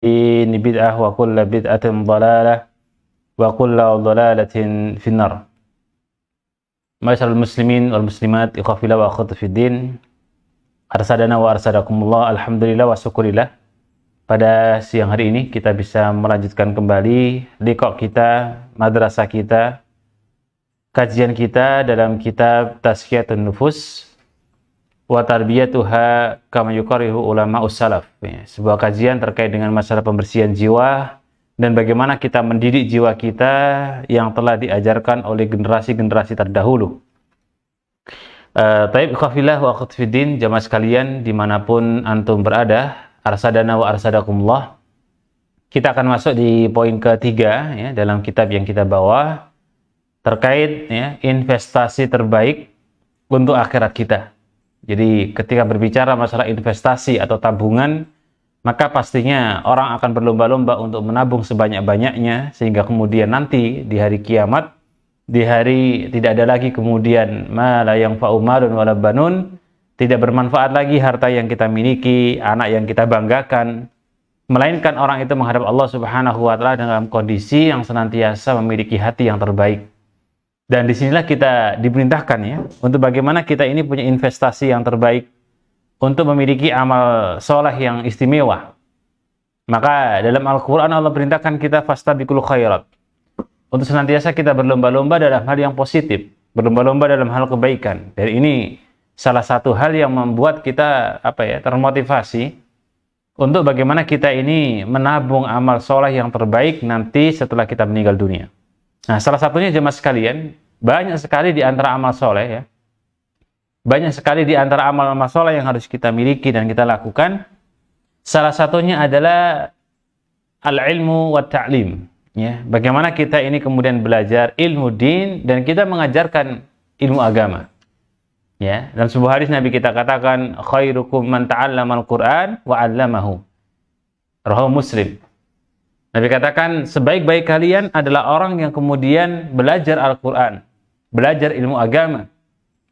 ini bid'ah wa kullu bid'atin dhalalah wa kullu dhalalatin finnar. Ma'asyiral muslimin wal muslimat, ikhwafillah wa akhwati fiddin. Arsadana wa arsadakumullah, alhamdulillah wa syukurillah. Pada siang hari ini kita bisa melanjutkan kembali liqa kita, madrasah kita, kajian kita dalam kitab Tazkiyatun Nufus wa tarbiyatuha kama yuqarriru ulama'us salaf. Sebuah kajian terkait dengan masalah pembersihan jiwa dan bagaimana kita mendidik jiwa kita yang telah diajarkan oleh generasi-generasi terdahulu. Taib ikhwafillah wa akhwati fiddin, jamaah sekalian dimanapun antum berada, arsadana wa arsadakumullah. Kita akan masuk di poin ketiga ya, dalam kitab yang kita bawa terkait ya, investasi terbaik untuk akhirat kita. Jadi ketika berbicara masalah investasi atau tabungan, maka pastinya orang akan berlomba-lomba untuk menabung sebanyak-banyaknya, sehingga kemudian nanti di hari kiamat, di hari tidak ada lagi kemudian ma la yanfa'u malun wala banun, tidak bermanfaat lagi harta yang kita miliki, anak yang kita banggakan, melainkan orang itu menghadap Allah Subhanahu wa taala dalam kondisi yang senantiasa memiliki hati yang terbaik. Dan disinilah kita diperintahkan ya, untuk bagaimana kita ini punya investasi yang terbaik untuk memiliki amal soleh yang istimewa. Maka dalam Al-Quran Allah perintahkan kita fastabiqul khairat, untuk senantiasa kita berlomba-lomba dalam hal yang positif, berlomba-lomba dalam hal kebaikan. Dan ini salah satu hal yang membuat kita termotivasi untuk bagaimana kita ini menabung amal soleh yang terbaik nanti setelah kita meninggal dunia. Nah, salah satunya jemaah sekalian, banyak sekali di antara amal soleh ya. Banyak sekali di antara amal-amal soleh yang harus kita miliki dan kita lakukan. Salah satunya adalah al-ilmu wa ta'lim. Ya, bagaimana kita ini kemudian belajar ilmu din dan kita mengajarkan ilmu agama. Ya, dalam sebuah hadis Nabi kita katakan khairukum man ta'allama al-Qur'an wa 'allamahu. Rawahu Muslim. Nabi katakan, sebaik-baik kalian adalah orang yang kemudian belajar Al-Quran, belajar ilmu agama.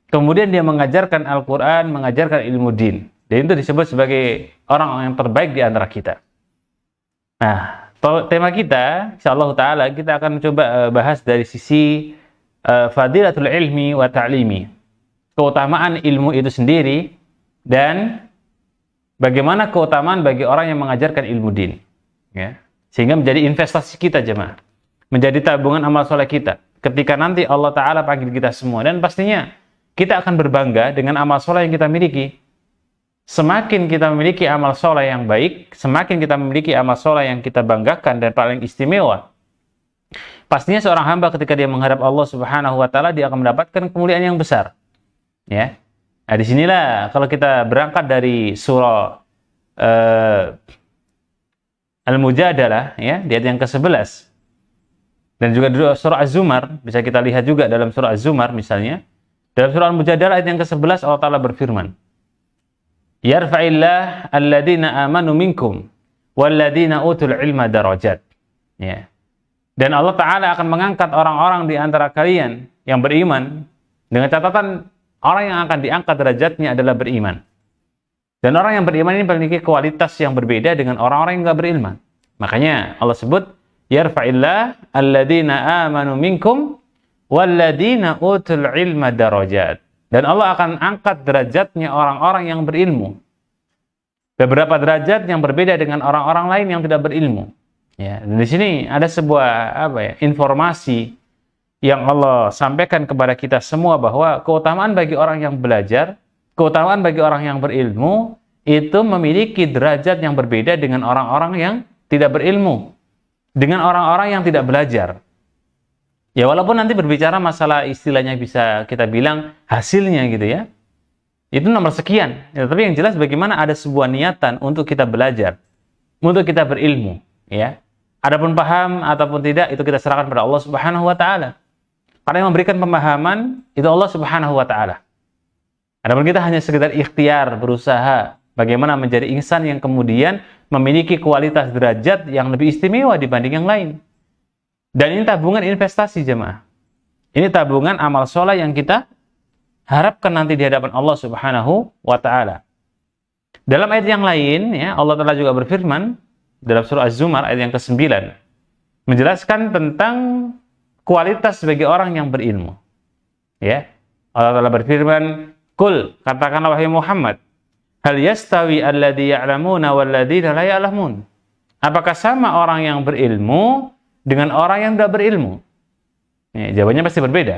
Kemudian dia mengajarkan Al-Quran, mengajarkan ilmu din. Dan itu disebut sebagai orang yang terbaik di antara kita. Nah, tema kita, insyaallah ta'ala, kita akan coba bahas dari sisi fadilatul ilmi wa ta'limi. Keutamaan ilmu itu sendiri dan bagaimana keutamaan bagi orang yang mengajarkan ilmu din. Ya. Sehingga menjadi investasi kita jemaah, menjadi tabungan amal soleh kita ketika nanti Allah Ta'ala panggil kita semua. Dan pastinya kita akan berbangga dengan amal soleh yang kita miliki. Semakin kita memiliki amal soleh yang baik, semakin kita memiliki amal soleh yang kita banggakan dan paling istimewa, pastinya seorang hamba ketika dia menghadap Allah Subhanahu wa Ta'ala, dia akan mendapatkan kemuliaan yang besar. Ya. Nah, disinilah kalau kita berangkat dari surah Al-Mujadalah ya, di ayat yang ke-11. Dan juga di surah Az-Zumar, bisa kita lihat juga dalam surah Az-Zumar misalnya. Dalam surah Al-Mujadalah ayat yang ke-11 Allah Ta'ala berfirman, yarfa'illah alladhina amanu minkum walladhina utul ilma darajat. Ya. Dan Allah Ta'ala akan mengangkat orang-orang di antara kalian yang beriman, dengan catatan orang yang akan diangkat derajatnya adalah beriman. Dan orang yang beriman ini memiliki kualitas yang berbeda dengan orang-orang yang enggak berilmu. Makanya Allah sebut yarfa'illah alladhina amanu minkum walladhina utul ilma darajat. Dan Allah akan angkat derajatnya orang-orang yang berilmu. Beberapa derajat yang berbeda dengan orang-orang lain yang tidak berilmu. Ya, dan di sini ada sebuah informasi yang Allah sampaikan kepada kita semua bahwa keutamaan bagi orang yang belajar, keutamaan bagi orang yang berilmu itu memiliki derajat yang berbeda dengan orang-orang yang tidak berilmu, dengan orang-orang yang tidak belajar. Ya, walaupun nanti berbicara masalah istilahnya bisa kita bilang hasilnya gitu ya, itu nomor sekian. Ya, tapi yang jelas bagaimana ada sebuah niatan untuk kita belajar, untuk kita berilmu. Ya, adapun paham ataupun tidak itu kita serahkan pada Allah Subhanahu Wa Taala. Karena yang memberikan pemahaman itu Allah Subhanahu Wa Taala. Adapun kita hanya sekedar ikhtiar, berusaha bagaimana menjadi insan yang kemudian memiliki kualitas derajat yang lebih istimewa dibanding yang lain. Dan ini tabungan investasi jemaah. Ini tabungan amal soleh yang kita harapkan nanti di hadapan Allah Subhanahu wa Ta'ala. Dalam ayat yang lain, ya, Allah Ta'ala juga berfirman, dalam surah Az-Zumar ayat yang ke-9 menjelaskan tentang kualitas sebagai orang yang berilmu. Ya. Allah Ta'ala berfirman, "Qul," katakanlah wahai Muhammad, "hal yastawi alladzi ya'lamuna wal ladzina la ya'lamun?" Apakah sama orang yang berilmu dengan orang yang tidak berilmu? Ya, jawabannya pasti berbeda.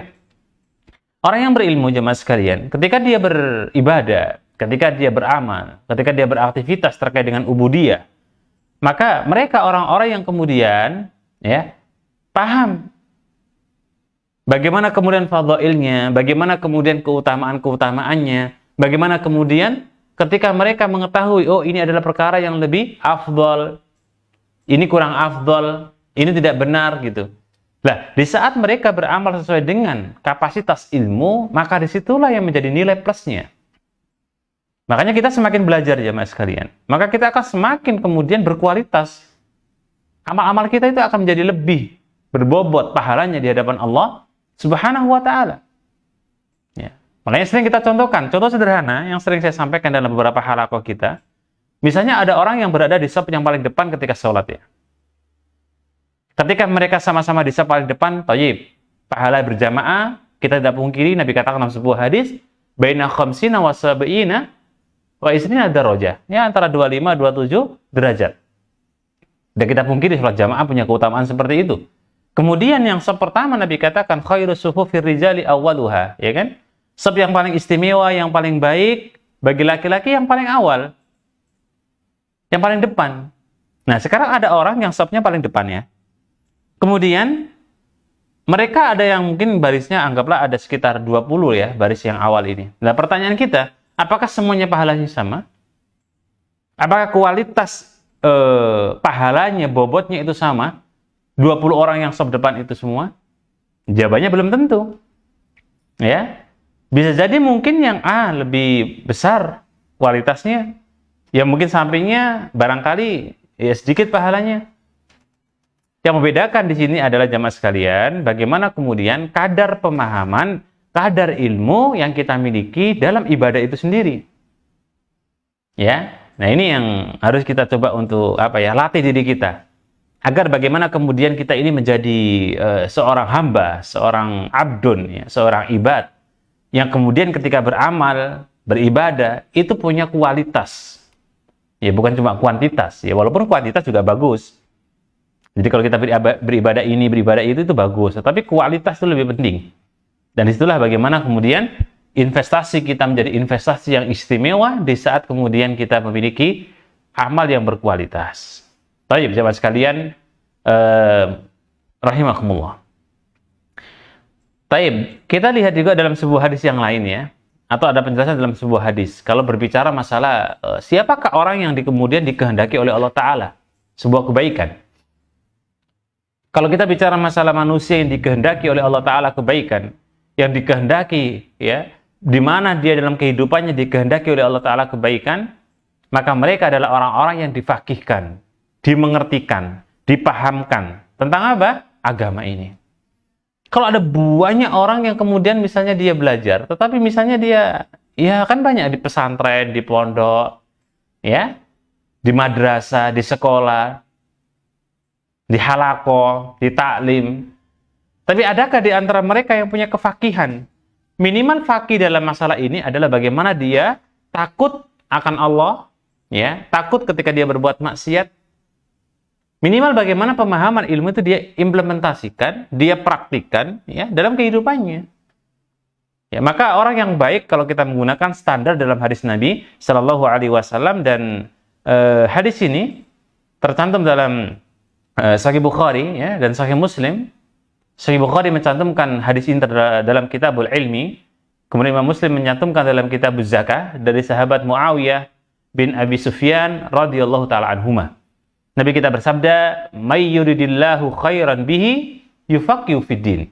Orang yang berilmu, jemaah sekalian, ketika dia beribadah, ketika dia beramal, ketika dia beraktivitas terkait dengan ubudiyah, maka mereka orang-orang yang kemudian ya paham bagaimana kemudian fadhailnya, bagaimana kemudian keutamaan-keutamaannya, bagaimana kemudian ketika mereka mengetahui, oh ini adalah perkara yang lebih afdal, ini kurang afdal, ini tidak benar gitu. Nah, di saat mereka beramal sesuai dengan kapasitas ilmu, maka disitulah yang menjadi nilai plusnya. Makanya kita semakin belajar jemaah sekalian, maka kita akan semakin kemudian berkualitas. Amal-amal kita itu akan menjadi lebih berbobot pahalanya di hadapan Allah Subhanahu wa Ta'ala. Ya. Makanya sering kita contohkan, contoh sederhana yang sering saya sampaikan dalam beberapa halaqah kita. Misalnya ada orang yang berada di shaf yang paling depan ketika sholat ya. Ketika mereka sama-sama di shaf paling depan, thayyib, pahala berjamaah, kita tidak pungkiri, Nabi katakan dalam sebuah hadis, baina khamsina wa sab'ina wa isrina darajah. Ya, antara 25 27 derajat. Dan kita pungkiri sholat jamaah punya keutamaan seperti itu. Kemudian yang shaf pertama Nabi katakan khairus sufufir rijali awwaluha, ya kan? Shaf yang paling istimewa, yang paling baik bagi laki-laki yang paling awal. Yang paling depan. Nah, sekarang ada orang yang shafnya paling depan ya. Kemudian mereka ada yang mungkin barisnya anggaplah ada sekitar 20 ya, baris yang awal ini. Nah, pertanyaan kita, apakah semuanya pahalanya sama? Apakah kualitas pahalanya, bobotnya itu sama? 20 orang yang shaf depan itu semua? Jawabannya belum tentu. Ya. Bisa jadi mungkin yang A lebih besar kualitasnya. Ya mungkin sampingnya barangkali ya sedikit pahalanya. Yang membedakan di sini adalah jamaah sekalian, bagaimana kemudian kadar pemahaman, kadar ilmu yang kita miliki dalam ibadah itu sendiri. Ya. Nah, ini yang harus kita coba untuk latih diri kita. Agar bagaimana kemudian kita ini menjadi seorang hamba, seorang abdun, ya, seorang ibad yang kemudian ketika beramal, beribadah itu punya kualitas. Ya, bukan cuma kuantitas. Ya, walaupun kuantitas juga bagus. Jadi kalau kita beribadah ini, beribadah itu bagus. Tetapi kualitas itu lebih penting. Dan disitulah bagaimana kemudian investasi kita menjadi investasi yang istimewa di saat kemudian kita memiliki amal yang berkualitas. Baik, jemaah sekalian, rahimakumullah. Baik, kita lihat juga dalam sebuah hadis yang lain ya. Atau ada penjelasan dalam sebuah hadis. Kalau berbicara masalah siapakah orang yang kemudian dikehendaki oleh Allah Ta'ala. Sebuah kebaikan. Kalau kita bicara masalah manusia yang dikehendaki oleh Allah Ta'ala kebaikan. Yang dikehendaki, ya, di mana dia dalam kehidupannya dikehendaki oleh Allah Ta'ala kebaikan. Maka mereka adalah orang-orang yang difaqihkan, dimengertikan, dipahamkan. Tentang apa? Agama ini. Kalau ada banyak orang yang kemudian misalnya dia belajar, tetapi misalnya dia, ya kan banyak di pesantren, di pondok, ya, di madrasah, di sekolah, di halaqah, di taklim. Tapi adakah di antara mereka yang punya kefakihan? Minimal fakih dalam masalah ini adalah bagaimana dia takut akan Allah, ya, takut ketika dia berbuat maksiat. Minimal bagaimana pemahaman ilmu itu dia implementasikan, dia praktikkan ya dalam kehidupannya. Ya, maka orang yang baik kalau kita menggunakan standar dalam hadis Nabi Shallallahu Alaihi Wasallam dan hadis ini tercantum dalam Sahih Bukhari ya, dan Sahih Muslim. Sahih Bukhari mencantumkan hadis ini dalam Kitabul Ilmi. Kemudian Imam Muslim mencantumkan dalam Kitabuz Zakah dari sahabat Muawiyah bin Abi Sufyan radhiyallahu taala anhuma. Nabi kita bersabda, "May yuridillahu khairan bihi yufaqihu fiddin."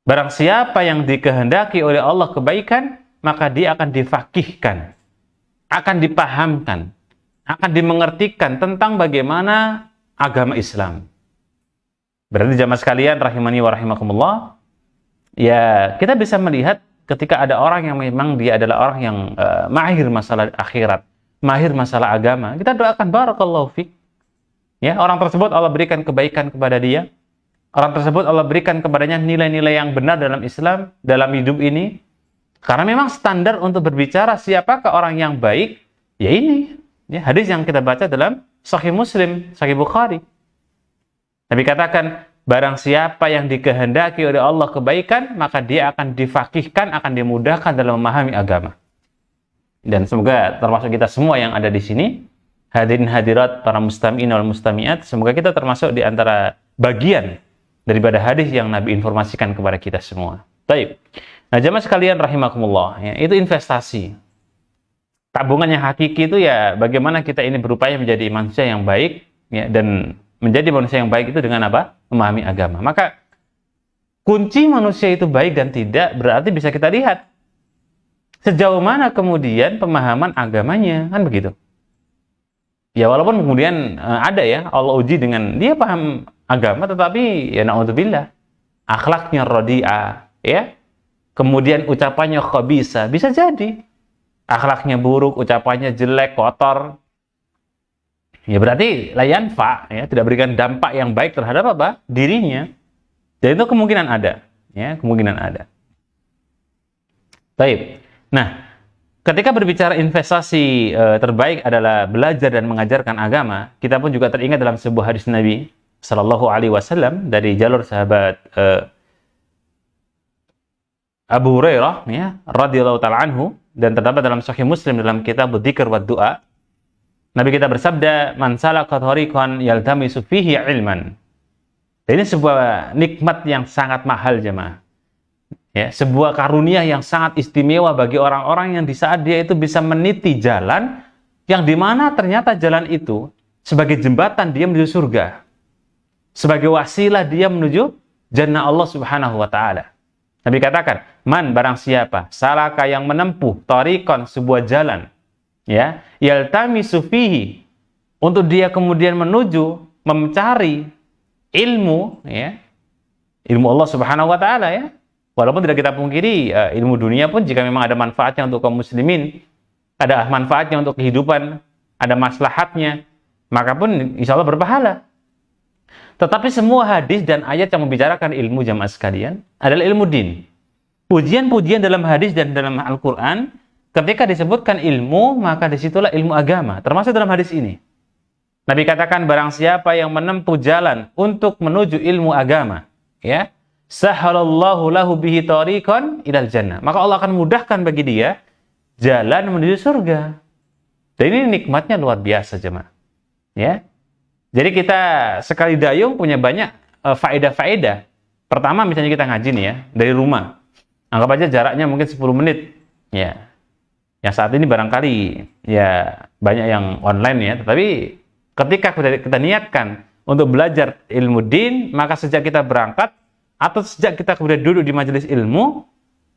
Barang siapa yang dikehendaki oleh Allah kebaikan, maka dia akan difaqihkan, akan dipahamkan, akan dimengertikan tentang bagaimana agama Islam. Berarti jamaah sekalian rahimani wa rahimakumullah, ya kita bisa melihat ketika ada orang yang memang dia adalah orang yang mahir masalah akhirat, mahir masalah agama, kita doakan barakallahu fiik. Ya, orang tersebut Allah berikan kebaikan kepada dia. Orang tersebut Allah berikan kepadanya nilai-nilai yang benar dalam Islam, dalam hidup ini. Karena memang standar untuk berbicara siapakah orang yang baik, ya ini. Ya, hadis yang kita baca dalam Sahih Muslim, Sahih Bukhari. Nabi katakan, barang siapa yang dikehendaki oleh Allah kebaikan, maka dia akan difaqihkan, akan dimudahkan dalam memahami agama. Dan semoga termasuk kita semua yang ada di sini, hadirin hadirat, para mustami'in wal mustami'at, semoga kita termasuk di antara bagian daripada hadis yang Nabi informasikan kepada kita semua. Baik. Nah, jamaah sekalian rahimakumullah, ya, itu investasi. Tabungan yang hakiki itu ya bagaimana kita ini berupaya menjadi manusia yang baik, ya, dan menjadi manusia yang baik itu dengan apa? Memahami agama. Maka kunci manusia itu baik dan tidak berarti bisa kita lihat sejauh mana kemudian pemahaman agamanya, kan begitu. Ya walaupun kemudian ada ya Allah uji dengan dia paham agama tetapi ya na'udzubillah akhlaknya radi'ah, ya. Kemudian ucapannya khabisa, bisa jadi akhlaknya buruk, ucapannya jelek, kotor. Ya berarti la yanfa, ya, tidak berikan dampak yang baik terhadap apa? Dirinya. Dan itu kemungkinan ada, ya, kemungkinan ada. Baik. Nah, ketika berbicara investasi terbaik adalah belajar dan mengajarkan agama, kita pun juga teringat dalam sebuah hadis Nabi Sallallahu Alaihi Wasallam dari jalur sahabat Abu Hurairah, ya, radhiyallahu taala anhu, dan terdapat dalam Sahih Muslim dalam kitab Dzikir wa Du'a. Nabi kita bersabda, "Man salaka thariqan yaltamisu fihi ilman." Dan ini sebuah nikmat yang sangat mahal, jemaah. Ya, sebuah karunia yang sangat istimewa bagi orang-orang yang di saat dia itu bisa meniti jalan yang dimana ternyata jalan itu sebagai jembatan dia menuju surga, sebagai wasilah dia menuju jannah Allah Subhanahu wa taala. Nabi katakan, man barang siapa salaka yang menempuh thariqan sebuah jalan, ya, yaltamisu fihi, untuk dia kemudian menuju mencari ilmu, ya, ilmu Allah Subhanahu wa taala, ya. Walaupun tidak kita pungkiri, ilmu dunia pun jika memang ada manfaatnya untuk kaum muslimin, ada manfaatnya untuk kehidupan, ada maslahatnya, maka pun insya Allah berpahala. Tetapi semua hadis dan ayat yang membicarakan ilmu, jamaah sekalian, adalah ilmu din. Pujian-pujian dalam hadis dan dalam Al-Quran, ketika disebutkan ilmu, maka disitulah ilmu agama, termasuk dalam hadis ini. Nabi katakan, barang siapa yang menempuh jalan untuk menuju ilmu agama, ya, sahalallahu lahu bihi tariqan ilal jannah, maka Allah akan mudahkan bagi dia jalan menuju surga. Dan ini nikmatnya luar biasa, jemaah. Ya. Jadi kita sekali dayung punya banyak faedah-faedah. Pertama misalnya kita ngaji nih ya, dari rumah. Anggap aja jaraknya mungkin 10 menit. Ya. Yang saat ini barangkali ya banyak yang online ya, tetapi ketika kita niatkan untuk belajar ilmu din, maka sejak kita berangkat atau sejak kita kemudian duduk di majelis ilmu,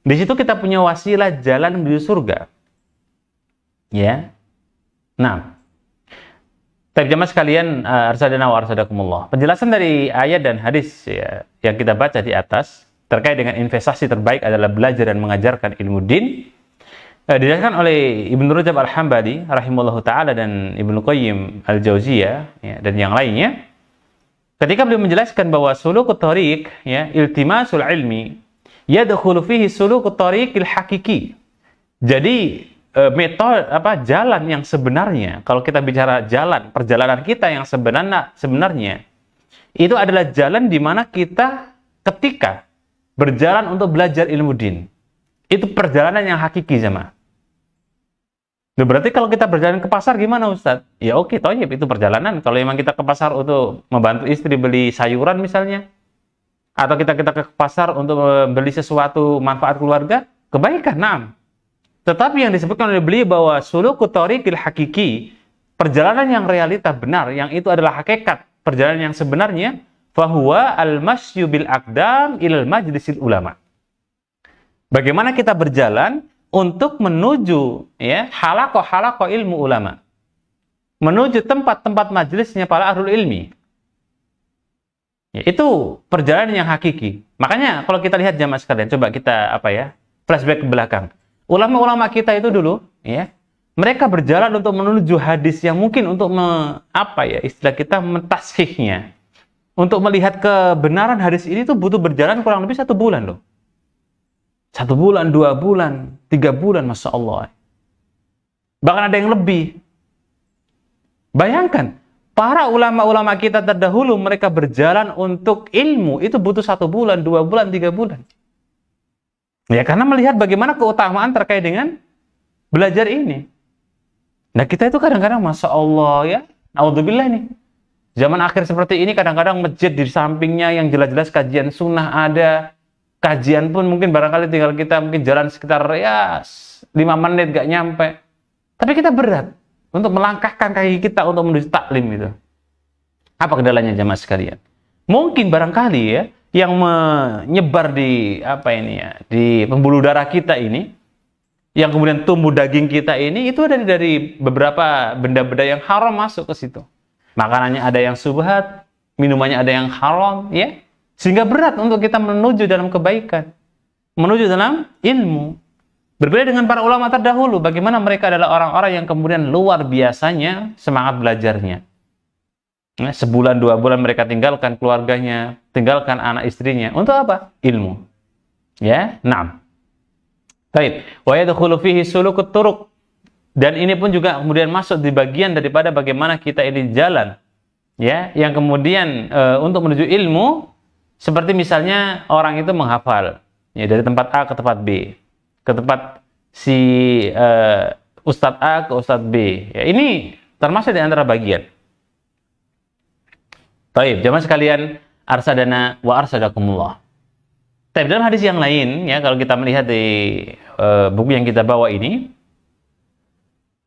di situ kita punya wasilah jalan menuju surga. Ya. Nah, tapi jemaah sekalian, arsadana wa arsadakumullah. Penjelasan dari ayat dan hadis ya, yang kita baca di atas terkait dengan investasi terbaik adalah belajar dan mengajarkan ilmu din. Dijelaskan oleh Ibnu Rajab Al-Hambali rahimahullahu taala dan Ibnu Qayyim Al-Jauziyah, ya, dan yang lainnya. Ketika beliau menjelaskan bahwa sulukut thariq, ya, iltimasul ilmi, yadkhulu fihi sulukut thariqil hakiki. Jadi metode jalan yang sebenarnya, kalau kita bicara jalan, perjalanan kita yang sebenarnya itu adalah jalan di mana kita ketika berjalan untuk belajar ilmu din. Itu perjalanan yang hakiki, jemaah. Nah, berarti kalau kita berjalan ke pasar gimana, Ustaz? Ya oke, thayyib, itu perjalanan. Kalau memang kita ke pasar untuk membantu istri beli sayuran misalnya, atau kita ke pasar untuk beli sesuatu manfaat keluarga, kebaikan, na'am. Tetapi yang disebutkan oleh beliau bahwa sulukut thariqil hakiki, perjalanan yang realita benar, yang itu adalah hakikat perjalanan yang sebenarnya, fahuwa al-masyu bil aqdam ilal majlisil ulama. Bagaimana kita berjalan untuk menuju, ya, halaqah ilmu ulama, menuju tempat-tempat majelisnya para ahlul ilmi. Ya, itu perjalanan yang hakiki. Makanya kalau kita lihat jamaah sekalian, coba kita flashback ke belakang. Ulama-ulama kita itu dulu, ya, mereka berjalan untuk menuju hadis yang mungkin untuk istilah kita mentashihnya. Untuk melihat kebenaran hadis ini tuh butuh berjalan kurang lebih 1 bulan loh. 1 bulan, 2 bulan, 3 bulan, Masya Allah. Bahkan ada yang lebih. Bayangkan, para ulama-ulama kita terdahulu mereka berjalan untuk ilmu itu butuh 1 bulan, 2 bulan, 3 bulan. Ya, karena melihat bagaimana keutamaan terkait dengan belajar ini. Nah, kita itu kadang-kadang, Masya Allah ya, naudzubillah nih. Zaman akhir seperti ini kadang-kadang masjid di sampingnya yang jelas-jelas kajian sunnah ada. Kajian pun mungkin barangkali tinggal kita mungkin jalan sekitar 5 menit gak nyampe. Tapi kita berat untuk melangkahkan kaki kita untuk menuju taklim itu. Apa kendalanya jamaah sekalian? Mungkin barangkali ya yang menyebar di di pembuluh darah kita ini, yang kemudian tumbuh daging kita ini, itu ada dari beberapa benda-benda yang haram masuk ke situ. Makanannya ada yang subhat, minumannya ada yang haram, ya. Sehingga berat untuk kita menuju dalam kebaikan, menuju dalam ilmu. Berbeda dengan para ulama terdahulu, bagaimana mereka adalah orang-orang yang kemudian luar biasanya semangat belajarnya. Nah, 1 2 bulan mereka tinggalkan keluarganya, tinggalkan anak istrinya. Untuk apa? Ilmu. Ya, naam. Baik. Wa yadkhulu fihi sulukut turuq. Dan ini pun juga kemudian masuk di bagian daripada bagaimana kita ini jalan. Ya, yang kemudian untuk menuju ilmu, seperti misalnya orang itu menghafal ya, dari tempat A ke tempat B, ke tempat si Ustadz A ke Ustadz B. Ya, ini termasuk di antara bagian. Baik, jamaah sekalian, arsadana wa arsadakumullah. Tapi dalam hadis yang lain, ya, kalau kita melihat di buku yang kita bawa ini,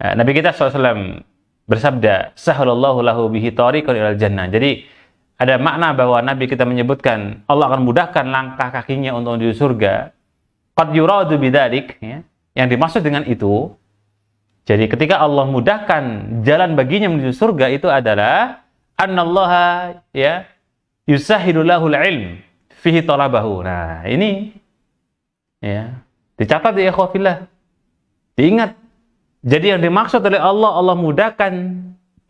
Nabi kita SAW bersabda, "Sahalallahu lahu bihi tariqan ilal jannah." Jadi ada makna bahwa Nabi kita menyebutkan Allah akan mudahkan langkah kakinya untuk menuju surga. Qad yuradu bidzalik, ya. Yang dimaksud dengan itu, jadi ketika Allah mudahkan jalan baginya menuju surga itu adalah annallaha ya yusahhilu lahul ilm fihi talabahu. Nah, ini ya, dicatat ya ikhwafillah. Diingat. Jadi yang dimaksud oleh Allah, Allah mudahkan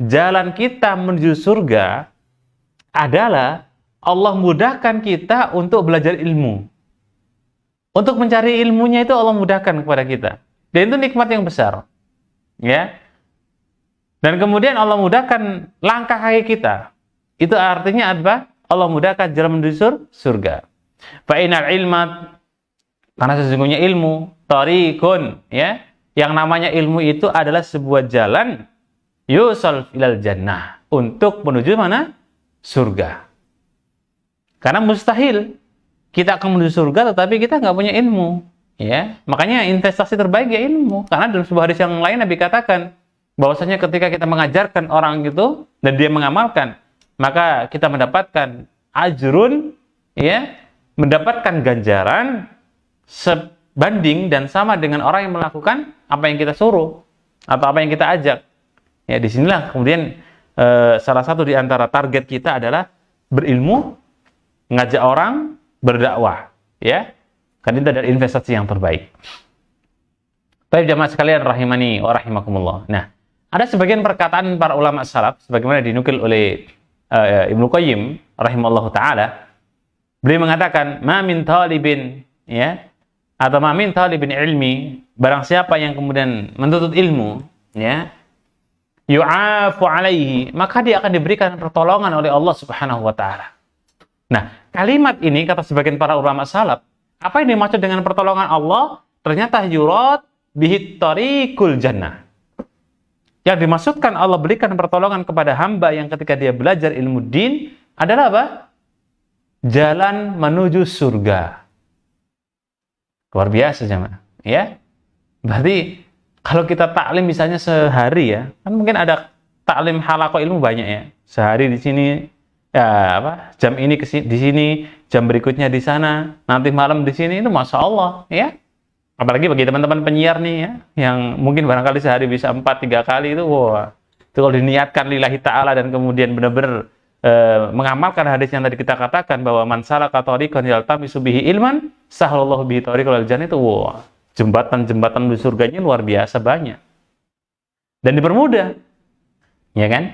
jalan kita menuju surga adalah Allah mudahkan kita untuk belajar ilmu. Untuk mencari ilmunya itu Allah mudahkan kepada kita. Dan itu nikmat yang besar. Ya. Dan kemudian Allah mudahkan langkah kaki kita. Itu artinya apa? Allah mudahkan jalan menuju surga. Fa inal ilma, karena sesungguhnya ilmu tariqun, ya. Yang namanya ilmu itu adalah sebuah jalan yusal ilal jannah, untuk menuju mana? Surga. Karena mustahil kita akan menuju surga tetapi kita nggak punya ilmu, ya. Makanya investasi terbaik ya ilmu. Karena dalam sebuah hadis yang lain Nabi katakan bahwasanya ketika kita mengajarkan orang itu dan dia mengamalkan, maka kita mendapatkan ajrun, ya, mendapatkan ganjaran sebanding dan sama dengan orang yang melakukan apa yang kita suruh atau apa yang kita ajak. Ya, disinilah kemudian salah satu di antara target kita adalah berilmu, ngajak orang, berdakwah, ya. Kan itu adalah investasi yang terbaik. Baik jamaah sekalian rahimani wa rahimakumullah. Nah, ada sebagian perkataan para ulama salaf sebagaimana dinukil oleh Ibnu Qayyim rahimallahu taala. Beliau mengatakan, "Ma min talibin," ya, atau "ma min talibin ilmi," barang siapa yang kemudian menuntut ilmu, ya, yu'afu alaihi, maka dia akan diberikan pertolongan oleh Allah Subhanahu wa taala. Nah, kalimat ini kata sebagian para ulama salaf, apa yang dimaksud dengan pertolongan Allah? Ternyata yurad bihi tariqul jannah. Yang dimaksudkan Allah berikan pertolongan kepada hamba yang ketika dia belajar ilmu din adalah apa? Jalan menuju surga. Luar biasa jemaah, ya. Berarti kalau kita taklim misalnya sehari, ya, kan mungkin ada taklim halaqah ilmu banyak, ya. Sehari di sini, ya apa? Jam ini di sini, jam berikutnya di sana, nanti malam di sini, itu Masya Allah, ya. Apalagi bagi teman-teman penyiar nih, ya, yang mungkin barangkali sehari bisa 4-3 kali itu, wah, itu kalau diniatkan lillahi ta'ala dan kemudian benar-benar mengamalkan hadis yang tadi kita katakan bahwa man salaka tariqan yaltamisu bihi ilman sahalallahu bihi tariqal jannah, itu wah, jembatan-jembatan di surganya luar biasa banyak. dan dipermudah. Ya kan?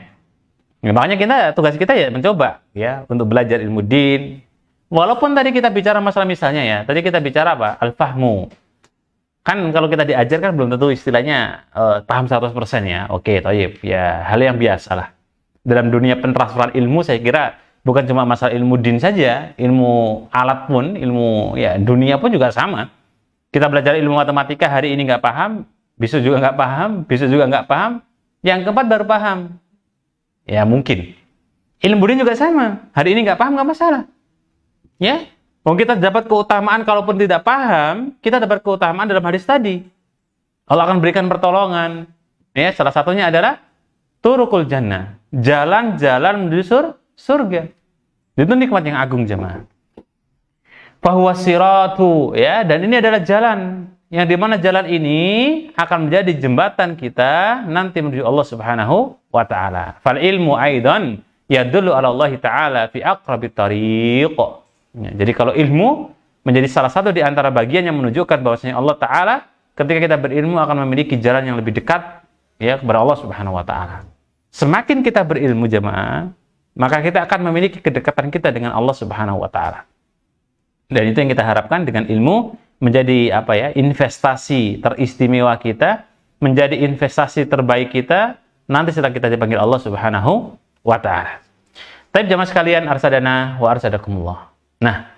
Ya, makanya tugas kita ya mencoba ya untuk belajar ilmu din. Walaupun tadi kita bicara masalah misalnya ya, tadi kita bicara apa? Al-fahmu. Kan kalau kita diajar kan belum tentu istilahnya paham 100% ya. Oke, thayyib. Ya, hal yang biasa lah. Dalam dunia pentransferan ilmu saya kira bukan cuma masalah ilmu din saja, ilmu alat pun, ilmu ya dunia pun juga sama. Kita belajar ilmu matematika hari ini nggak paham, besok juga nggak paham, besok juga nggak paham, yang keempat baru paham. Ya mungkin. Ilmu din juga sama. Hari ini nggak paham nggak masalah. Ya, kalau kita dapat keutamaan kalaupun tidak paham, kita dapat keutamaan dalam hadis tadi. Allah akan berikan pertolongan. Ya, salah satunya adalah turukul jannah, jalan-jalan menuju surga. Itu nikmat yang agung jemaah. Fahuwa siratu, ya, dan ini adalah jalan yang dimana jalan ini akan menjadi jembatan kita nanti menuju Allah Subhanahu wa ta'ala. Fal ilmu aidan yadullu ala Allah ta'ala fi aqrabit tariq. Ya, jadi kalau ilmu menjadi salah satu di antara bagian yang menunjukkan bahwasanya Allah Ta'ala ketika kita berilmu akan memiliki jalan yang lebih dekat ya kepada Allah Subhanahu wa ta'ala. Semakin kita berilmu jemaah, maka kita akan memiliki kedekatan kita dengan Allah Subhanahu wa ta'ala. Dan itu yang kita harapkan dengan ilmu menjadi investasi teristimewa kita, menjadi investasi terbaik kita nanti setelah kita dipanggil Allah Subhanahu wa ta'ala. Tapi jemaah sekalian, arsadana wa arsadakumullah. Nah,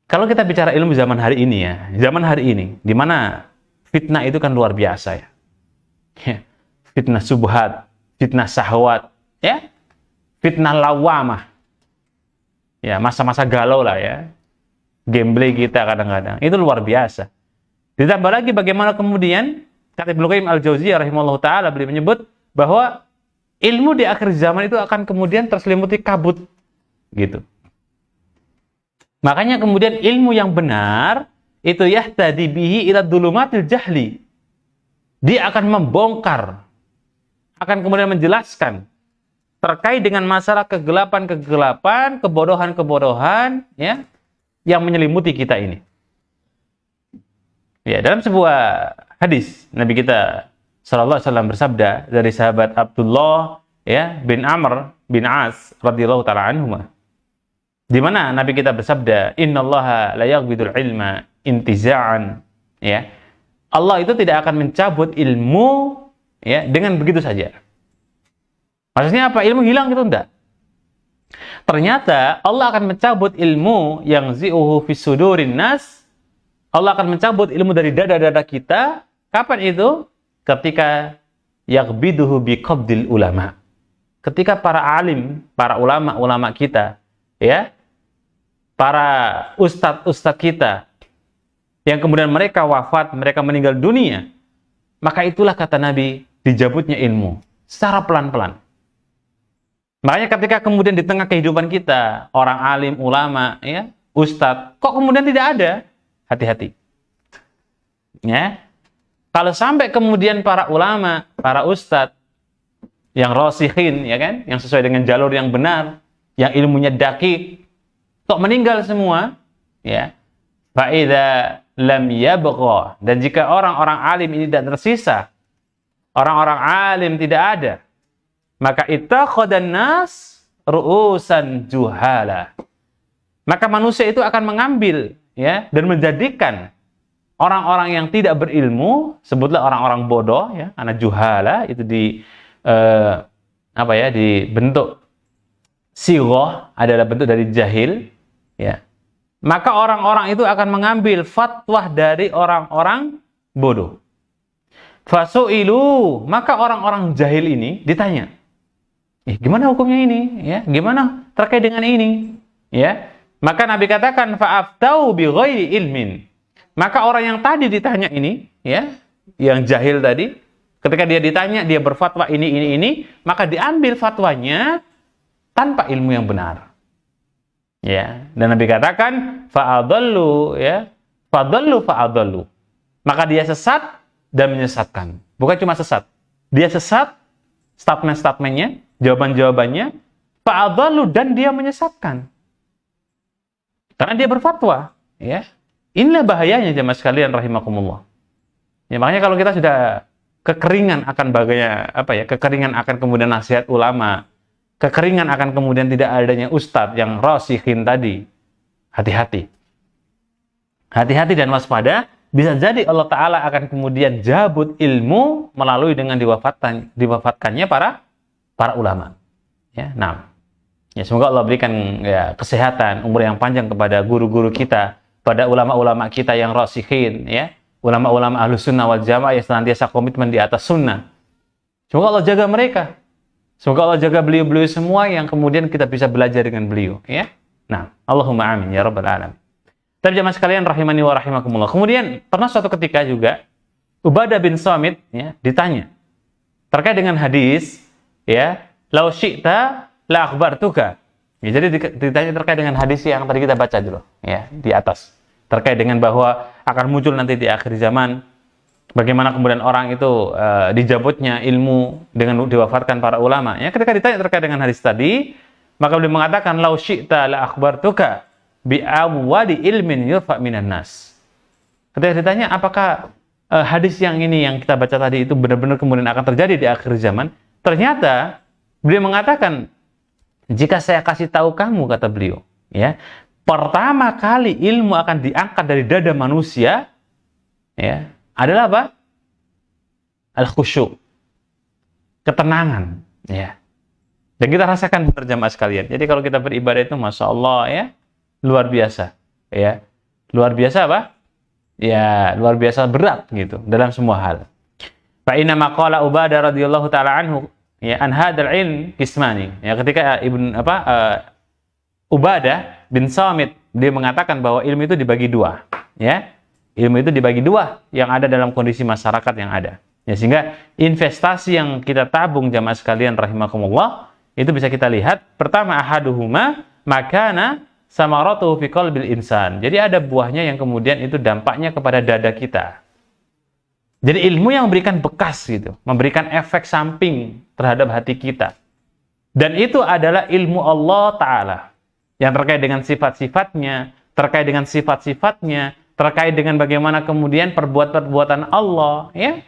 kalau kita bicara ilmu zaman hari ini ya, zaman hari ini di mana fitnah itu kan luar biasa ya. Fitnah subhat, fitnah syahwat, ya. Fitnah lawamah. Ya, masa-masa galau lah ya. Gameplay kita kadang-kadang itu luar biasa. Ditambah lagi bagaimana kemudian kata Ibnu Qayyim Al-Jauziyah rahimahullahu taala beliau menyebut bahwa ilmu di akhir zaman itu akan kemudian terselimuti kabut gitu. Makanya kemudian ilmu yang benar itu yahtadi bihi ila dhulumatil jahli. Dia akan membongkar, akan kemudian menjelaskan terkait dengan masalah kegelapan-kegelapan, kebodohan-kebodohan ya yang menyelimuti kita ini. Ya, dalam sebuah hadis Nabi kita sallallahu alaihi wasallam bersabda dari sahabat Abdullah ya bin Amr bin As radhiyallahu taala anhuma. Di mana Nabi kita bersabda, "Innallaha la yaghbidul ilma intiza'an." Ya. Allah itu tidak akan mencabut ilmu ya dengan begitu saja. Maksudnya apa? Ilmu hilang gitu enggak? Ternyata Allah akan mencabut ilmu yang zi'uhu fis sudurin nas. Allah akan mencabut ilmu dari dada-dada kita. Kapan itu? Ketika yaghbiduhu biqabdil ulama. Ketika para alim, para ulama-ulama kita, ya, para ustadz-ustadz kita, yang kemudian mereka wafat, mereka meninggal dunia, maka itulah kata Nabi, dijabutnya ilmu secara pelan-pelan. Makanya ketika kemudian di tengah kehidupan kita, orang alim, ulama, ya, ustadz, kok kemudian tidak ada? Hati-hati. Ya. Kalau sampai kemudian para ulama, para ustadz, yang rasikhin, ya kan, yang sesuai dengan jalur yang benar, yang ilmunya dakik, kok meninggal semua, ya. Fa idza lam yabqa, dan jika orang-orang alim ini tidak tersisa, orang-orang alim tidak ada, maka ittakhadhan nas ru'usan juhala. Maka manusia itu akan mengambil ya dan menjadikan orang-orang yang tidak berilmu, sebutlah orang-orang bodoh ya, karena juhala itu dibentuk sighah adalah bentuk dari jahil ya. Maka orang-orang itu akan mengambil fatwa dari orang-orang bodoh. Fasu'ilu, maka orang-orang jahil ini ditanya, gimana hukumnya ini? Ya, gimana terkait dengan ini? Ya, maka Nabi katakan fa'aftau bi ghairi ilmin. Maka orang yang tadi ditanya ini, ya, yang jahil tadi, ketika dia ditanya, dia berfatwa ini, maka diambil fatwanya tanpa ilmu yang benar. Ya, dan Nabi katakan fa'adallu, ya, fa'adallu. Maka dia sesat dan menyesatkan. Bukan cuma sesat, dia sesat, statement-statementnya, jawaban-jawabannya, fa'adallu, dan dia menyesatkan. Karena dia berfatwa, ya. Inilah bahayanya jemaah sekalian rahimakumullah. Ya, makanya kalau kita sudah kekeringan akan kekeringan akan kemudian nasihat ulama, kekeringan akan kemudian tidak adanya ustadz yang rasikhin tadi. Hati-hati. Hati-hati dan waspada, bisa jadi Allah Ta'ala akan kemudian jabut ilmu melalui dengan diwafatkannya para ulama. Ya, nah, ya, semoga Allah berikan kesehatan, umur yang panjang kepada guru-guru kita, pada ulama-ulama kita yang rasikhin, ya, ulama-ulama ahlus sunnah wal jamaah yang senantiasa komitmen di atas sunnah. Semoga Allah jaga mereka. Semoga Allah jaga beliau-beliau semua yang kemudian kita bisa belajar dengan beliau. Ya, nah, Allahumma amin ya rabbal alamin. Tapi jamaah sekalian rahimani wa rahimakumullah. Kemudian pernah suatu ketika juga Ubadah bin Samit ditanya terkait dengan hadis, ya, lau syi'ta la akhbartuka. Ya, jadi ditanya terkait dengan hadis yang tadi kita baca dulu, ya, di atas. Terkait dengan bahwa akan muncul nanti di akhir zaman bagaimana kemudian orang itu dijabutnya ilmu dengan diwafatkan para ulama. Ya, ketika ditanya terkait dengan hadis tadi, maka beliau mengatakan lau syi'ta la akhbartuka bi awwali ilmin yurfa minan nas. Ketika ditanya apakah hadis yang ini yang kita baca tadi itu benar-benar kemudian akan terjadi di akhir zaman, ternyata beliau mengatakan, jika saya kasih tahu kamu, kata beliau, ya, pertama kali ilmu akan diangkat dari dada manusia, ya, adalah apa? Al-khusyuk, ketenangan, ya. Dan kita rasakan berjamaah sekalian. Jadi kalau kita beribadah itu, masya Allah, ya, luar biasa, ya, luar biasa apa? Ya, luar biasa berat gitu dalam semua hal. Fa inna maqala Ubadah radhiyallahu taala anhu, ya, an hadzal ilm qismani. Ya, ketika Ubadah bin Samit dia mengatakan bahwa ilmu itu dibagi dua, ya. Ilmu itu dibagi dua yang ada dalam kondisi masyarakat yang ada. Ya, sehingga investasi yang kita tabung jamaah sekalian rahimakumullah itu bisa kita lihat, pertama ahaduhuma makana samaratuhu fi qalbil insan. Jadi ada buahnya yang kemudian itu dampaknya kepada dada kita. Jadi ilmu yang memberikan bekas gitu, memberikan efek samping terhadap hati kita. Dan itu adalah ilmu Allah Ta'ala yang terkait dengan sifat-sifatnya, terkait dengan sifat-sifatnya, terkait dengan bagaimana kemudian perbuatan-perbuatan Allah, ya.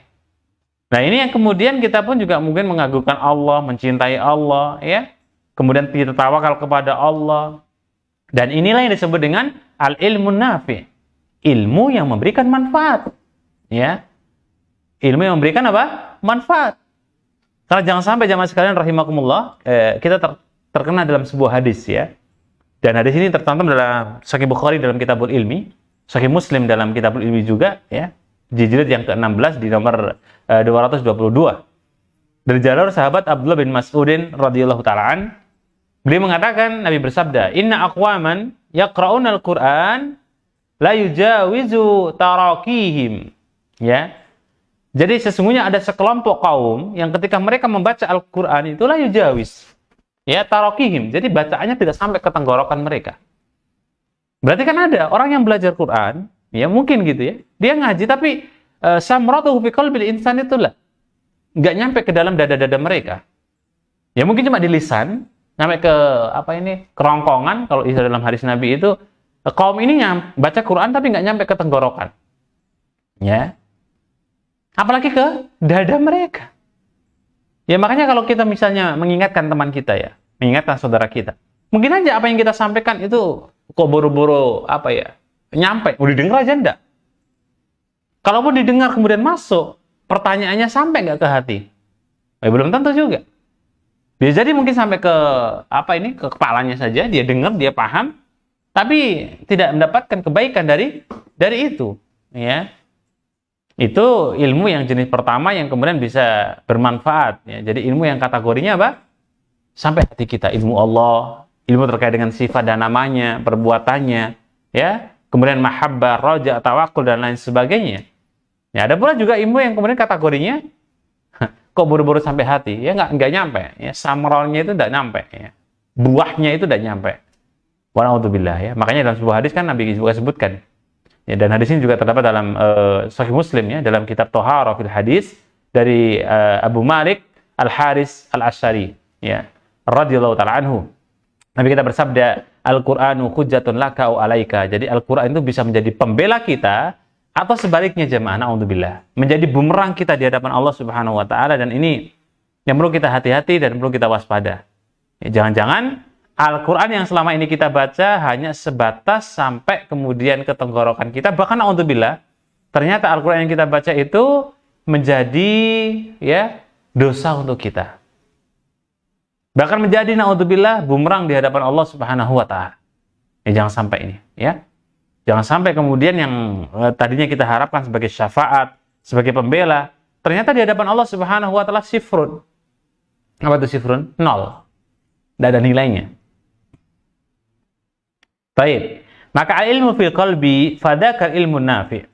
Nah, ini yang kemudian kita pun juga mungkin mengagungkan Allah, mencintai Allah, ya. Kemudian kita tawakal kepada Allah. Dan inilah yang disebut dengan al-ilmun nafi'. Ilmu yang memberikan manfaat. Ya. Ilmu yang memberikan apa? Manfaat. Karena jangan sampai jamaah sekalian rahimakumullah, kita terkena dalam sebuah hadis, ya. Dan hadis ini tercantum dalam Sahih Bukhari dalam Kitabul Ilmi, Sahih Muslim dalam Kitabul Ilmi juga, ya. Di jilid yang ke-16 di nomor 222. Dari jalur sahabat Abdullah bin Mas'udin radhiyallahu ta'ala beliau mengatakan, Nabi bersabda, "Inna aqwaman yaqra'unal Qur'an la yujawizu tarakihim." Ya. Jadi sesungguhnya ada sekelompok kaum yang ketika mereka membaca Al-Qur'an itu la yujawiz. Ya, tarakihim. Jadi bacaannya tidak sampai ke tenggorokan mereka. Berarti kan ada orang yang belajar Qur'an, ya mungkin gitu ya. Dia ngaji tapi samratuhu fi qalbil insan itulah enggak nyampe ke dalam dada-dada mereka. Ya mungkin cuma di lisan, sampai ke kerongkongan, kalau istilah dalam hadis Nabi itu kaum ini baca Quran tapi nggak nyampe ke tenggorokan, ya, apalagi ke dada mereka. Ya makanya kalau kita misalnya mengingatkan teman kita, ya, mengingatkan saudara kita, mungkin aja apa yang kita sampaikan itu kok boro-boro nyampe, udah didengar aja enggak. Kalaupun didengar kemudian masuk, pertanyaannya sampai nggak ke hati, belum tentu juga. Bisa jadi mungkin sampai ke ke kepalanya saja, dia dengar, dia paham, tapi tidak mendapatkan kebaikan dari itu, ya. Itu ilmu yang jenis pertama yang kemudian bisa bermanfaat, ya. Jadi ilmu yang kategorinya apa? Sampai hati kita, ilmu Allah, ilmu terkait dengan sifat dan namanya, perbuatannya, ya. Kemudian mahabbah, raja, tawakul dan lain sebagainya. Ya, ada pula juga ilmu yang kemudian kategorinya kok buru-buru sampai hati, ya nggak nyampe, ya, samralnya itu nggak nyampe, ya, buahnya itu nggak nyampe. Wala'udzubillah, ya. Makanya dalam sebuah hadis kan Nabi juga sebutkan, ya, dan hadis ini juga terdapat dalam Sahih Muslim, ya, dalam kitab Thaharah fil Hadis dari Abu Malik Al-Haris Al-Asy'ari, ya, radhiyallahu ta'ala anhu. Nabi kita bersabda, Al-Qur'anu hujjatun laka au alaika. Jadi Al-Qur'an itu bisa menjadi pembela kita Atau sebaliknya jemaah, naudzubillah, menjadi bumerang kita di hadapan Allah Subhanahu wa taala, dan ini yang perlu kita hati-hati dan perlu kita waspada. Ya, jangan-jangan Al-Qur'an yang selama ini kita baca hanya sebatas sampai kemudian ke tenggorokan kita, bahkan naudzubillah, ternyata Al-Qur'an yang kita baca itu menjadi ya dosa untuk kita. Bahkan menjadi naudzubillah bumerang di hadapan Allah Subhanahu wa taala. Ya, jangan sampai ini, ya. Jangan sampai kemudian yang tadinya kita harapkan sebagai syafaat, sebagai pembela, ternyata di hadapan Allah Subhanahu wa taala sifrun. Apa itu sifrun? Nol. Tidak ada nilainya. Baik. Maka ilmu fil qalbi fadzakal ilmun nafi'.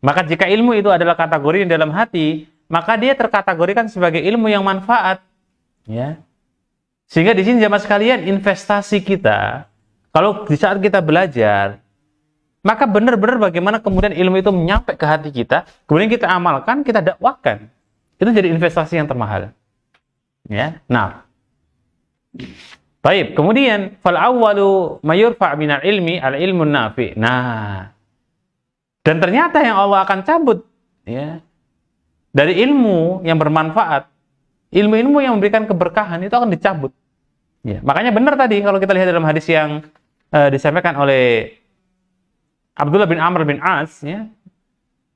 Maka jika ilmu itu adalah kategori yang dalam hati, maka dia terkategorikan sebagai ilmu yang manfaat. Ya. Sehingga di sini jemaah sekalian, investasi kita kalau di saat kita belajar, maka benar-benar bagaimana kemudian ilmu itu menyampai ke hati kita, kemudian kita amalkan, kita dakwakan. Itu jadi investasi yang termahal. Ya. Nah. Baik, kemudian fal awwalu mayurfa' minal ilmi al-ilmun nafi'. Nah. Dan ternyata yang Allah akan cabut ya dari ilmu yang bermanfaat, ilmu-ilmu yang memberikan keberkahan itu akan dicabut. Ya, makanya benar tadi kalau kita lihat dalam hadis yang disampaikan oleh Abdullah bin Amr bin As, ya,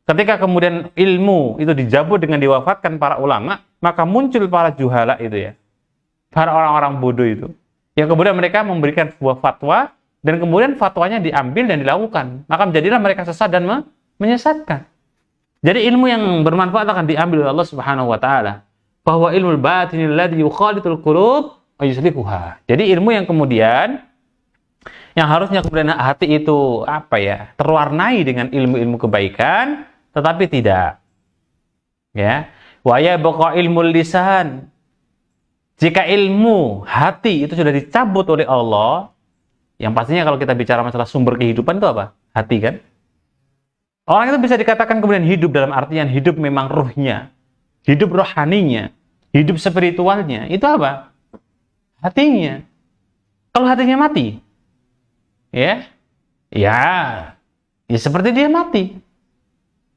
ketika kemudian ilmu itu dijabut dengan diwafatkan para ulama, maka muncul para juhala itu ya, para orang-orang bodoh itu, yang kemudian mereka memberikan sebuah fatwa, dan kemudian fatwanya diambil dan dilakukan, maka menjadilah mereka sesat dan menyesatkan. Jadi ilmu yang bermanfaat akan diambil oleh Allah Subhanahu wa taala, bahwa ilmu batinil ladzi yukhalitul qulub wa yuslihuha. Jadi ilmu yang kemudian yang harusnya kemudian hati itu terwarnai dengan ilmu-ilmu kebaikan, tetapi tidak. Ya, wa yabqa ilmul lisan. Jika ilmu hati itu sudah dicabut oleh Allah, yang pastinya kalau kita bicara masalah sumber kehidupan itu apa? Hati kan? Orang itu bisa dikatakan kemudian hidup dalam artian hidup memang ruhnya, hidup rohaninya, hidup spiritualnya. Itu apa? Hatinya. Kalau hatinya mati, ya seperti dia mati.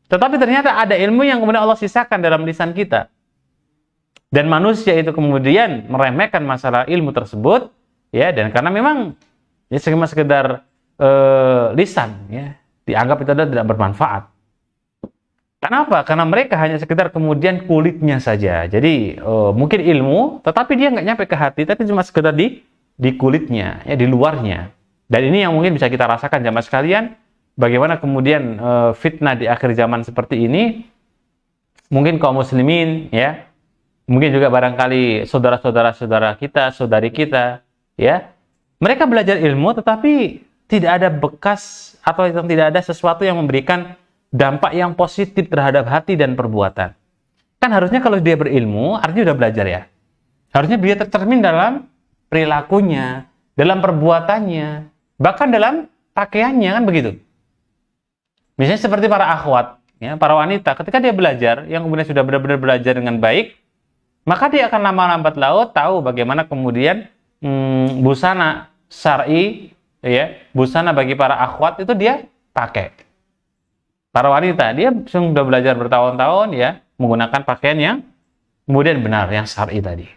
Tetapi ternyata ada ilmu yang kemudian Allah sisakan dalam lisan kita, dan manusia itu kemudian meremehkan masalah ilmu tersebut, ya, dan karena memang ya cuma sekedar lisan, ya, dianggap itu adalah tidak bermanfaat. Kenapa? Karena mereka hanya sekedar kemudian kulitnya saja. Jadi mungkin ilmu, tetapi dia nggak nyampe ke hati, tapi cuma sekedar di kulitnya, ya, di luarnya. Dan ini yang mungkin bisa kita rasakan jamaah sekalian, bagaimana kemudian fitnah di akhir zaman seperti ini, mungkin kaum muslimin, ya, mungkin juga barangkali saudara kita, saudari kita, ya, mereka belajar ilmu tetapi tidak ada bekas atau tidak ada sesuatu yang memberikan dampak yang positif terhadap hati dan perbuatan. Kan harusnya kalau dia berilmu, artinya sudah belajar ya. Harusnya dia tercermin dalam perilakunya, dalam perbuatannya, bahkan dalam pakaiannya, kan begitu. Misalnya seperti para akhwat, ya, para wanita, ketika dia belajar, yang kemudian sudah benar-benar belajar dengan baik, maka dia akan lama-lambat laun tahu bagaimana kemudian busana syar'i, ya, busana bagi para akhwat itu dia pakai. Para wanita, dia sudah belajar bertahun-tahun, ya, menggunakan pakaian yang kemudian benar, yang syar'i tadi.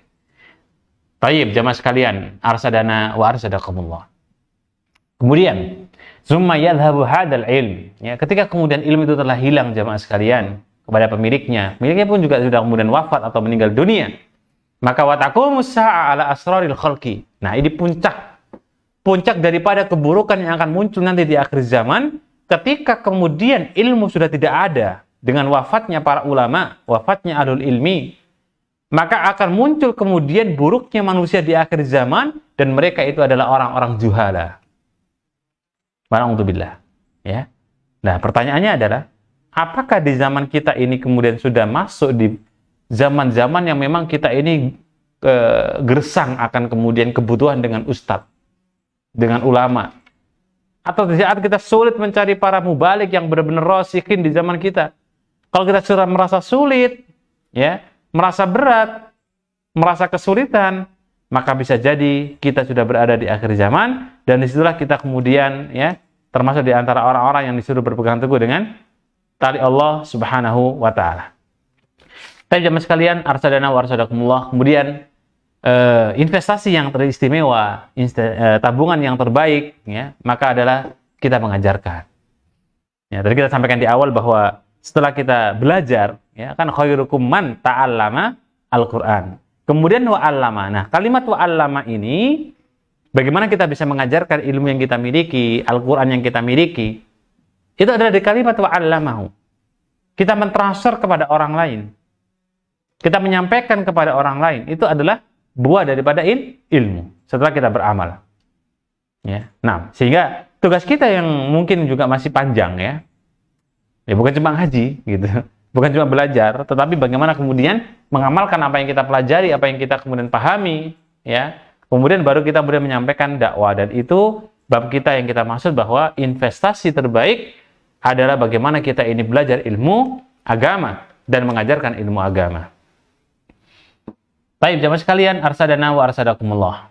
Tayyib, jamaah sekalian, arsadana wa arsadakumullah. Kemudian, summa yadhhabu hadzal ilm. Ya, ketika kemudian ilmu itu telah hilang jamaah sekalian kepada pemiliknya pun juga sudah kemudian wafat atau meninggal dunia. Maka wa taqumus sa'a ala asraril khalqi. Nah, ini puncak daripada keburukan yang akan muncul nanti di akhir zaman, ketika kemudian ilmu sudah tidak ada dengan wafatnya para ulama, wafatnya ahlul ilmi, maka akan muncul kemudian buruknya manusia di akhir zaman, dan mereka itu adalah orang-orang juhala. Wala'udzubillah. Ya. Nah, pertanyaannya adalah, apakah di zaman kita ini kemudian sudah masuk di zaman-zaman yang memang kita ini gersang akan kemudian kebutuhan dengan ustadz, dengan ulama? Atau di saat kita sulit mencari para mubalik yang benar-benar rasikin di zaman kita, kalau kita sudah merasa sulit, ya, merasa berat, merasa kesulitan, maka bisa jadi kita sudah berada di akhir zaman, dan disitulah kita kemudian, ya, termasuk di antara orang-orang yang disuruh berpegang teguh dengan tali Allah Subhanahu wa taala. Tapi jemaah sekalian, arsadana wa arsadakumullah, kemudian investasi yang teristimewa, tabungan yang terbaik, ya, maka adalah kita mengajarkan. Ya, tadi kita sampaikan di awal bahwa setelah kita belajar, ya, kan khairukum man ta'allama Al-Qur'an. Kemudian wa'allama. Nah, kalimat wa'allama ini bagaimana kita bisa mengajarkan ilmu yang kita miliki, Al-Qur'an yang kita miliki? Itu adalah di kalimat wa'allamahu. Kita mentransfer kepada orang lain. Kita menyampaikan kepada orang lain. Itu adalah buah daripada ilmu setelah kita beramal. Ya. Nah, sehingga tugas kita yang mungkin juga masih panjang, ya. Ya, bukan cuma ngaji gitu. Bukan cuma belajar, tetapi bagaimana kemudian mengamalkan apa yang kita pelajari, apa yang kita kemudian pahami, ya. Kemudian baru kita kemudian menyampaikan dakwah, dan itu bab kita yang kita maksud bahwa investasi terbaik adalah bagaimana kita ini belajar ilmu agama dan mengajarkan ilmu agama. Baik, jemaah sekalian, arsadana wa arsadakumullah.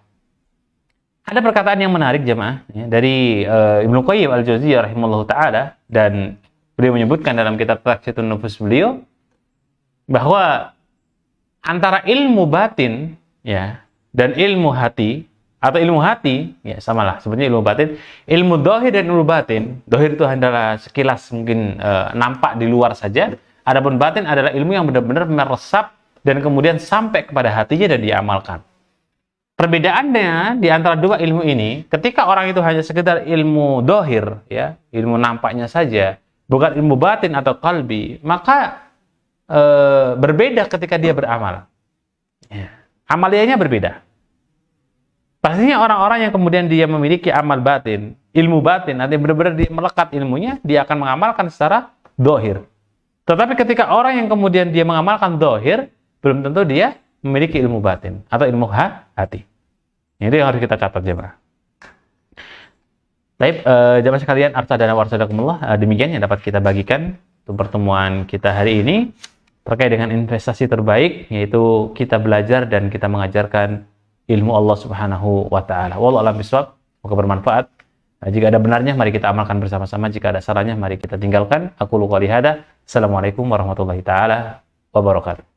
Ada perkataan yang menarik jemaah, ya, dari Ibnu Qayyim Al-Jauziyah rahimahullahu taala, dan beliau menyebutkan dalam kitab Tazkiyatun Nufus beliau bahwa antara ilmu batin, ya, dan ilmu hati, atau ilmu hati, ya samalah sebenarnya ilmu batin, ilmu dohir dan ilmu batin. Dohir itu adalah sekilas mungkin nampak di luar saja. Adapun batin adalah ilmu yang benar-benar meresap dan kemudian sampai kepada hatinya dan diamalkan. Perbedaannya di antara dua ilmu ini, ketika orang itu hanya sekedar ilmu dohir, ya, ilmu nampaknya saja, bukan ilmu batin atau qalbi, maka berbeda ketika dia beramal. Ya. Amaliyahnya berbeda. Pastinya orang-orang yang kemudian dia memiliki amal batin, ilmu batin, nanti benar-benar dia melekat ilmunya, dia akan mengamalkan secara dohir. Tetapi ketika orang yang kemudian dia mengamalkan dohir, belum tentu dia memiliki ilmu batin atau ilmu hati. Itu yang harus kita catat, jemaah. Baik, jemaah sekalian, arsadana wa arsadakumullah, demikian yang dapat kita bagikan untuk pertemuan kita hari ini terkait dengan investasi terbaik, yaitu kita belajar dan kita mengajarkan ilmu Allah Subhanahu wa taala. Wallahu a'lam bishawab. Semoga bermanfaat. Jika ada benarnya, mari kita amalkan bersama-sama. Jika ada salahnya, mari kita tinggalkan. Aku qouli hada. Assalamualaikum warahmatullahi taala wabarakatuh.